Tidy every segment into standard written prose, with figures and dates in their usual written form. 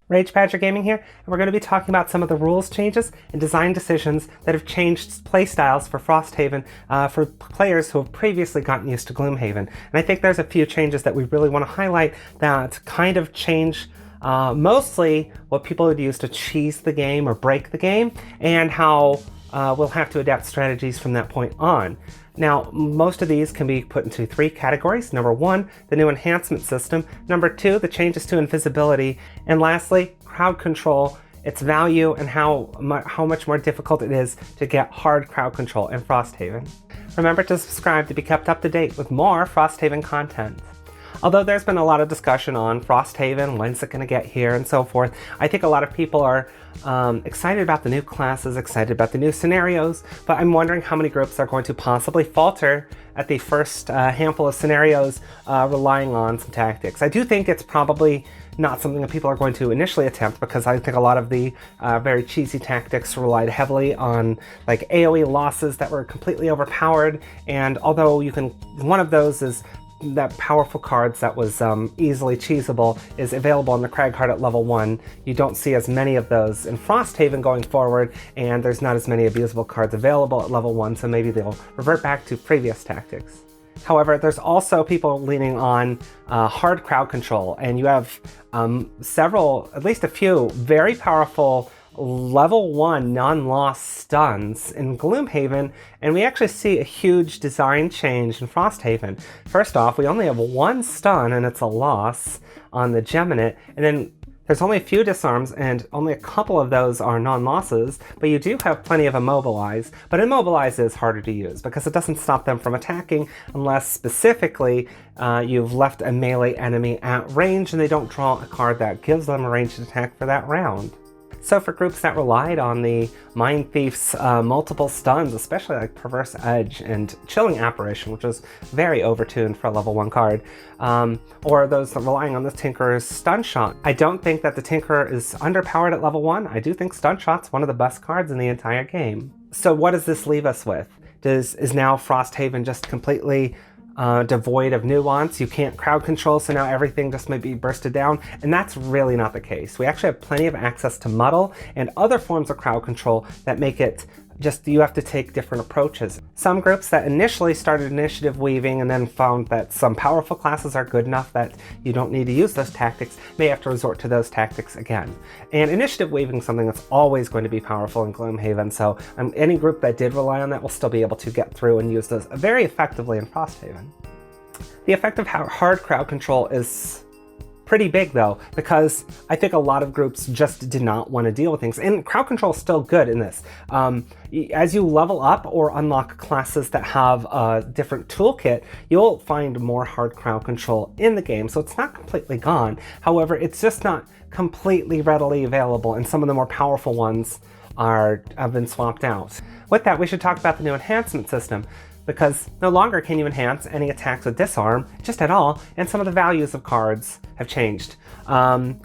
Rage Badger Gaming here, and we're going to be talking about some of the rules changes and design decisions that have changed playstyles for Frosthaven for players who have previously gotten used to Gloomhaven. And I think there's a few changes that we really want to highlight that kind of change mostly what people would use to cheese the game or break the game, and how we'll have to adapt strategies from that point on. Now, most of these can be put into three categories. Number one, the new enhancement system. Number two, the changes to invisibility. And lastly, crowd control, its value, and how much more difficult it is to get hard crowd control in Frosthaven. Remember to subscribe to be kept up to date with more Frosthaven content. Although there's been a lot of discussion on Frosthaven, when's it going to get here, and so forth, I think a lot of people are excited about the new classes, excited about the new scenarios, but I'm wondering how many groups are going to possibly falter at the first handful of scenarios relying on some tactics. I do think it's probably not something that people are going to initially attempt, because I think a lot of the very cheesy tactics relied heavily on like AoE losses that were completely overpowered, and although you can, one of those is that powerful cards that was easily cheesable is available on the Crag card at level 1. You don't see as many of those in Frosthaven going forward, and there's not as many abusable cards available at level 1, so maybe they'll revert back to previous tactics. However, there's also people leaning on hard crowd control, and you have several, at least a few, very powerful level 1 non-loss stuns in Gloomhaven, and we actually see a huge design change in Frosthaven. First off, we only have one stun, and it's a loss on the Geminate, and then there's only a few disarms, and only a couple of those are non-losses, but you do have plenty of immobilize. But immobilize is harder to use because it doesn't stop them from attacking unless specifically you've left a melee enemy at range and they don't draw a card that gives them a ranged attack for that round. So for groups that relied on the Mind Thief's multiple stuns, especially like Perverse Edge and Chilling Apparition, which is very overtuned for a level 1 card, or those relying on the Tinkerer's Stun Shot. I don't think that the Tinkerer is underpowered at level 1. I do think Stun Shot's one of the best cards in the entire game. So what does this leave us with? Is now Frosthaven just completely devoid of nuance? You can't crowd control, so now everything just might be bursted down, and that's really not the case. We actually have plenty of access to muddle and other forms of crowd control that make it just, you have to take different approaches. Some groups that initially started initiative weaving and then found that some powerful classes are good enough that you don't need to use those tactics may have to resort to those tactics again. And initiative weaving is something that's always going to be powerful in Gloomhaven, so any group that did rely on that will still be able to get through and use those very effectively in Frosthaven. The effect of hard crowd control is pretty big though, because I think a lot of groups just did not want to deal with things, and crowd control is still good in this. As you level up or unlock classes that have a different toolkit, you'll find more hard crowd control in the game, so it's not completely gone. However, it's just not completely readily available, and some of the more powerful ones have been swapped out. With that, we should talk about the new enhancement system, because no longer can you enhance any attacks with disarm, just at all, and some of the values of cards have changed.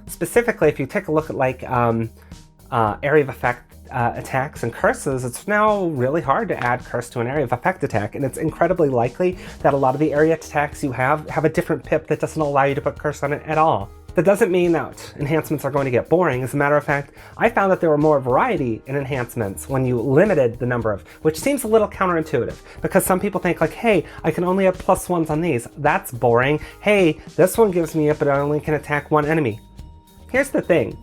Specifically, if you take a look at like area of effect attacks and curses, it's now really hard to add curse to an area of effect attack, and it's incredibly likely that a lot of the area attacks you have a different pip that doesn't allow you to put curse on it at all. That doesn't mean that enhancements are going to get boring. As a matter of fact, I found that there were more variety in enhancements when you limited the number of, which seems a little counterintuitive, because some people think like, hey, I can only have +1s on these. That's boring. Hey, this one gives me it, but I only can attack one enemy. Here's the thing.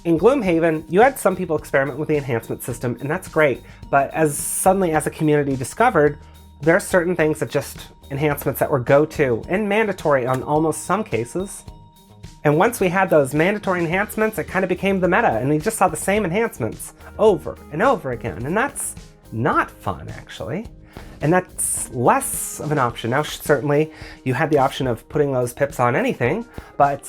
In Gloomhaven, you had some people experiment with the enhancement system, and that's great, but as a community discovered, there are certain things that just enhancements that were go-to and mandatory on almost some cases. And once we had those mandatory enhancements, it kind of became the meta, and we just saw the same enhancements over and over again, and that's not fun, actually. And that's less of an option. Now, certainly, you had the option of putting those pips on anything, but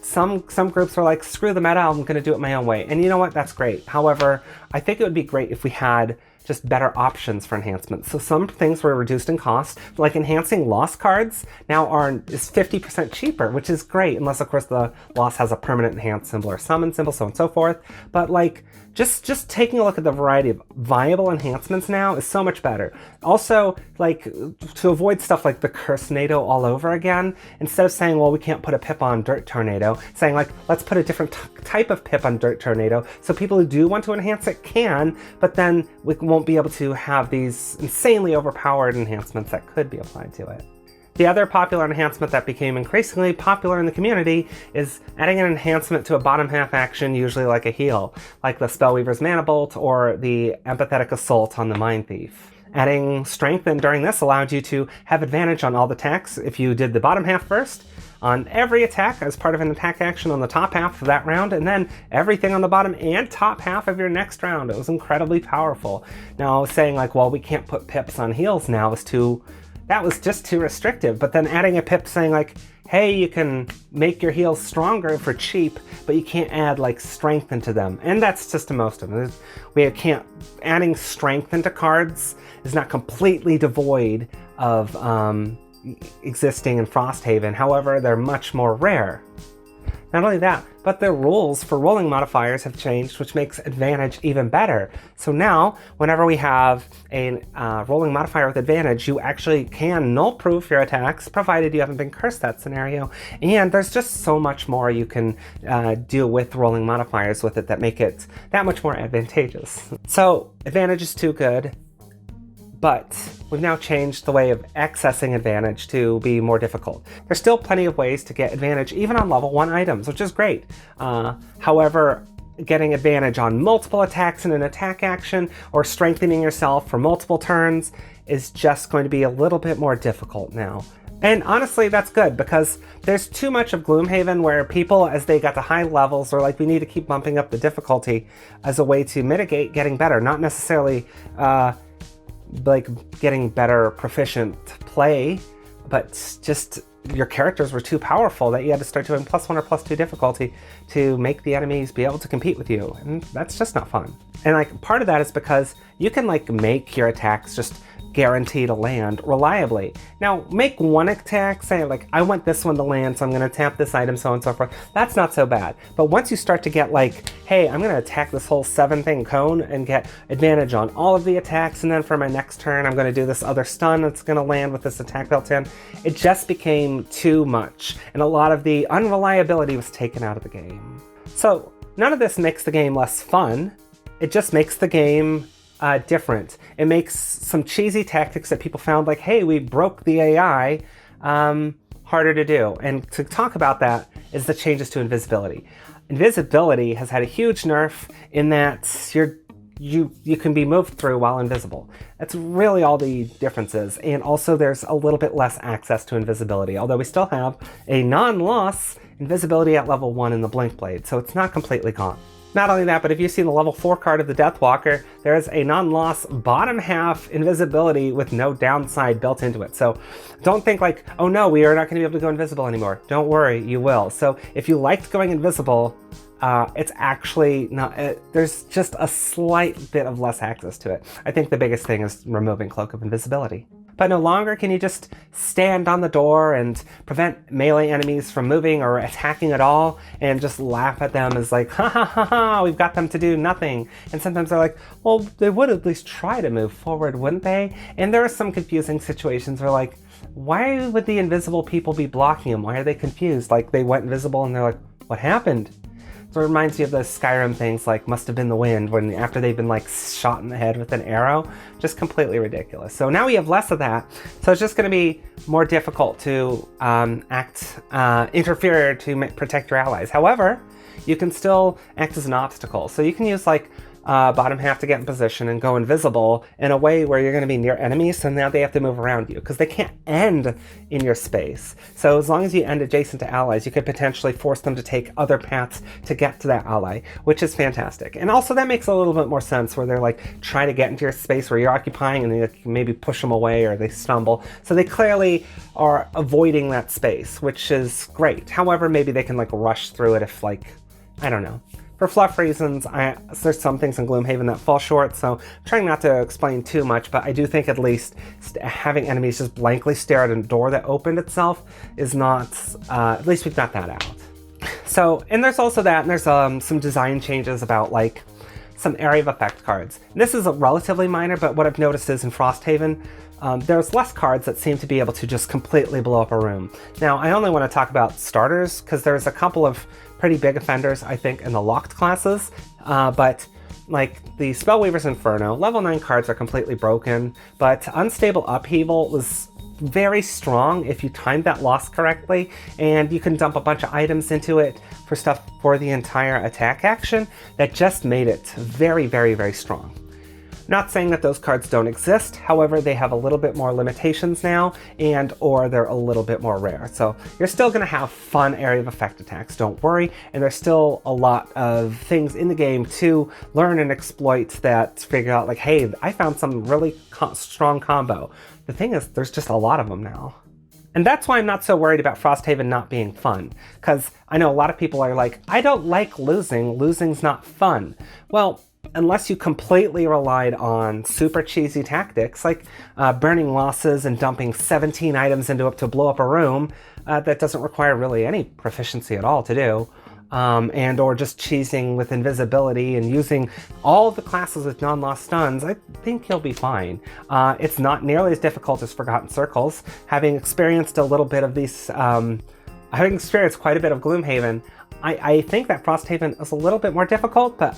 some groups were like, screw the meta, I'm going to do it my own way. And you know what? That's great. However, I think it would be great if we had just better options for enhancements. So some things were reduced in cost, like enhancing lost cards now is 50% cheaper, which is great, unless of course the loss has a permanent enhance symbol or summon symbol, so on and so forth. But like just taking a look at the variety of viable enhancements now is so much better. Also, like, to avoid stuff like the Curse Tornado all over again, instead of saying, well, we can't put a pip on Dirt Tornado, saying like, let's put a different type of pip on Dirt Tornado, so people who do want to enhance it can, but then we won't be able to have these insanely overpowered enhancements that could be applied to it. The other popular enhancement that became increasingly popular in the community is adding an enhancement to a bottom half action, usually like a heal, like the Spellweaver's Mana Bolt or the Empathetic Assault on the Mind Thief. Adding strength in during this allowed you to have advantage on all the attacks if you did the bottom half first, on every attack as part of an attack action on the top half of that round, and then everything on the bottom and top half of your next round. It was incredibly powerful. Now, saying like, well, we can't put pips on heals now that was just too restrictive. But then adding a pip saying like, hey, you can make your heals stronger for cheap, but you can't add like strength into them. And that's just to most of them. Adding strength into cards is not completely devoid of existing in Frosthaven. However, they're much more rare. Not only that, but the rules for rolling modifiers have changed, which makes advantage even better. So now, whenever we have a rolling modifier with advantage, you actually can null-proof your attacks, provided you haven't been cursed that scenario. And there's just so much more you can do with rolling modifiers with it that make it that much more advantageous. So, advantage is too good. But we've now changed the way of accessing advantage to be more difficult. There's still plenty of ways to get advantage even on level 1 items, which is great. However, getting advantage on multiple attacks in an attack action or strengthening yourself for multiple turns is just going to be a little bit more difficult now. And honestly, that's good, because there's too much of Gloomhaven where people, as they got to high levels, are like, we need to keep bumping up the difficulty as a way to mitigate getting better, not necessarily like getting better proficient play, but just your characters were too powerful that you had to start doing +1 or +2 difficulty to make the enemies be able to compete with you, and that's just not fun. And like part of that is because you can like make your attacks just guarantee to land reliably. Now, make one attack, say like, I want this one to land, so I'm going to tap this item, so on and so forth. That's not so bad. But once you start to get like, hey, I'm going to attack this whole 7-thing cone and get advantage on all of the attacks, and then for my next turn, I'm going to do this other stun that's going to land with this attack built in, it just became too much. And a lot of the unreliability was taken out of the game. So none of this makes the game less fun. It just makes the game different. It makes some cheesy tactics that people found like, hey, we broke the AI, harder to do. And to talk about that is the changes to Invisibility. Invisibility has had a huge nerf in that you can be moved through while invisible. That's really all the difference is. And also there's a little bit less access to Invisibility, although we still have a non-loss Invisibility at level 1 in the Blink Blade, so it's not completely gone. Not only that, but if you see the level 4 card of the Deathwalker, there is a non-loss bottom half invisibility with no downside built into it. So don't think like, oh no, we are not going to be able to go invisible anymore. Don't worry, you will. So if you liked going invisible, it's actually not, there's just a slight bit of less access to it. I think the biggest thing is removing Cloak of Invisibility. But no longer can you just stand on the door and prevent melee enemies from moving or attacking at all and just laugh at them as like, ha ha ha ha, we've got them to do nothing. And sometimes they're like, well, they would at least try to move forward, wouldn't they? And there are some confusing situations where like, why would the invisible people be blocking them? Why are they confused? Like they went invisible and they're like, what happened? So it reminds you of those Skyrim things like Must Have Been the Wind, when after they've been like shot in the head with an arrow, just completely ridiculous. So now we have less of that. So it's just going to be more difficult to interfere to protect your allies. However, you can still act as an obstacle. So you can use like bottom half to get in position and go invisible in a way where you're going to be near enemies, so now they have to move around you because they can't end in your space. So as long as you end adjacent to allies, you could potentially force them to take other paths to get to that ally, which is fantastic. And also that makes a little bit more sense where they're like trying to get into your space where you're occupying and they maybe push them away or they stumble. So they clearly are avoiding that space, which is great. However, maybe they can like rush through it if like, I don't know. For fluff reasons, there's some things in Gloomhaven that fall short, so I'm trying not to explain too much, but I do think at least having enemies just blankly stare at a door that opened itself is not, at least we've got that out. So, and there's also that, and there's some design changes about like some area of effect cards. And this is a relatively minor, but what I've noticed is in Frosthaven, there's less cards that seem to be able to just completely blow up a room. Now, I only want to talk about starters, because there's a couple of pretty big offenders, I think, in the locked classes, but like the Spellweaver's Inferno, level 9 cards are completely broken, but Unstable Upheaval was very strong if you timed that loss correctly, and you can dump a bunch of items into it for stuff for the entire attack action. That just made it very, very, very strong. Not saying that those cards don't exist, however, they have a little bit more limitations now, and or they're a little bit more rare. So you're still going to have fun area of effect attacks, don't worry, and there's still a lot of things in the game to learn and exploit that figure out like, hey, I found some really strong combo. The thing is, there's just a lot of them now. And that's why I'm not so worried about Frosthaven not being fun, because I know a lot of people are like, I don't like losing, losing's not fun. Well, unless you completely relied on super cheesy tactics like burning losses and dumping 17 items into it to blow up a room, that doesn't require really any proficiency at all to do, and or just cheesing with invisibility and using all of the classes with non-loss stuns, I think you'll be fine. It's not nearly as difficult as Forgotten Circles. Having experienced a little bit of these, having experienced quite a bit of Gloomhaven, I think that Frosthaven is a little bit more difficult, but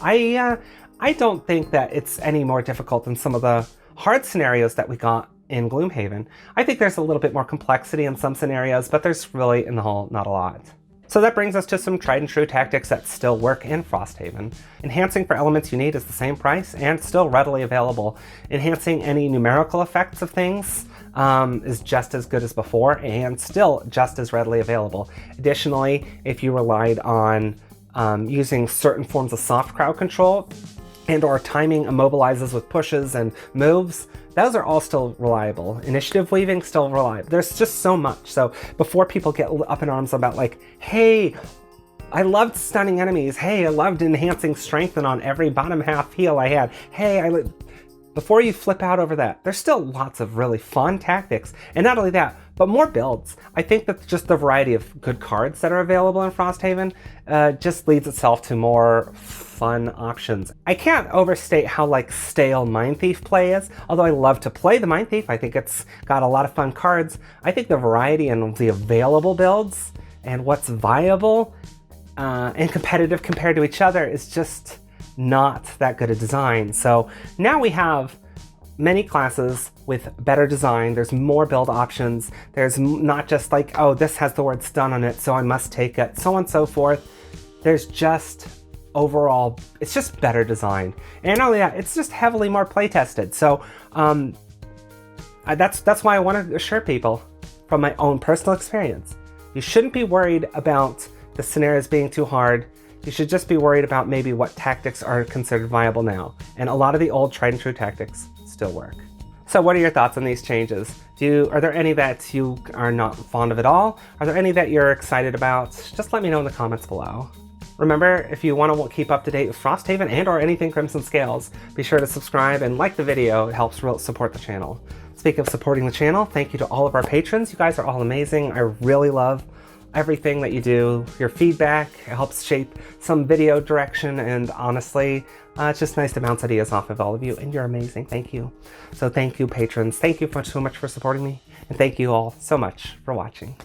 I don't think that it's any more difficult than some of the hard scenarios that we got in Gloomhaven. I think there's a little bit more complexity in some scenarios, but there's really, in the whole, not a lot. So that brings us to some tried and true tactics that still work in Frosthaven. Enhancing for elements you need is the same price and still readily available. Enhancing any numerical effects of things is just as good as before and still just as readily available. Additionally, if you relied on using certain forms of soft crowd control, and or timing immobilizes with pushes and moves, those are all still reliable. Initiative weaving, still reliable. There's just so much. So before people get up in arms about like, hey, I loved stunning enemies. Hey, I loved enhancing strength and on every bottom half heal I had. Hey, before you flip out over that, there's still lots of really fun tactics. And not only that, but more builds. I think that just the variety of good cards that are available in Frosthaven just leads itself to more fun options. I can't overstate how like stale Mind Thief play is, although I love to play the Mind Thief. I think it's got a lot of fun cards. I think the variety and the available builds and what's viable and competitive compared to each other is just not that good a design. So now we have many classes with better design. There's more build options. There's not just like, oh, this has the word stun on it, so I must take it, so on and so forth. There's just overall, it's just better design. And not only that, it's just heavily more play tested. So that's why I want to assure people from my own personal experience, you shouldn't be worried about the scenarios being too hard. You should just be worried about maybe what tactics are considered viable now. And a lot of the old tried and true tactics still work. So what are your thoughts on these changes? Are there any that you are not fond of at all? Are there any that you're excited about? Just let me know in the comments below. Remember, if you want to keep up to date with Frosthaven and or anything Crimson Scales, be sure to subscribe and like the video. It helps support the channel. Speaking of supporting the channel, thank you to all of our patrons. You guys are all amazing. I really love everything that you do. Your feedback helps shape some video direction, and honestly, it's just nice to bounce ideas off of all of you, and you're amazing. Thank you. So thank you, patrons. Thank you so much for supporting me, and thank you all so much for watching.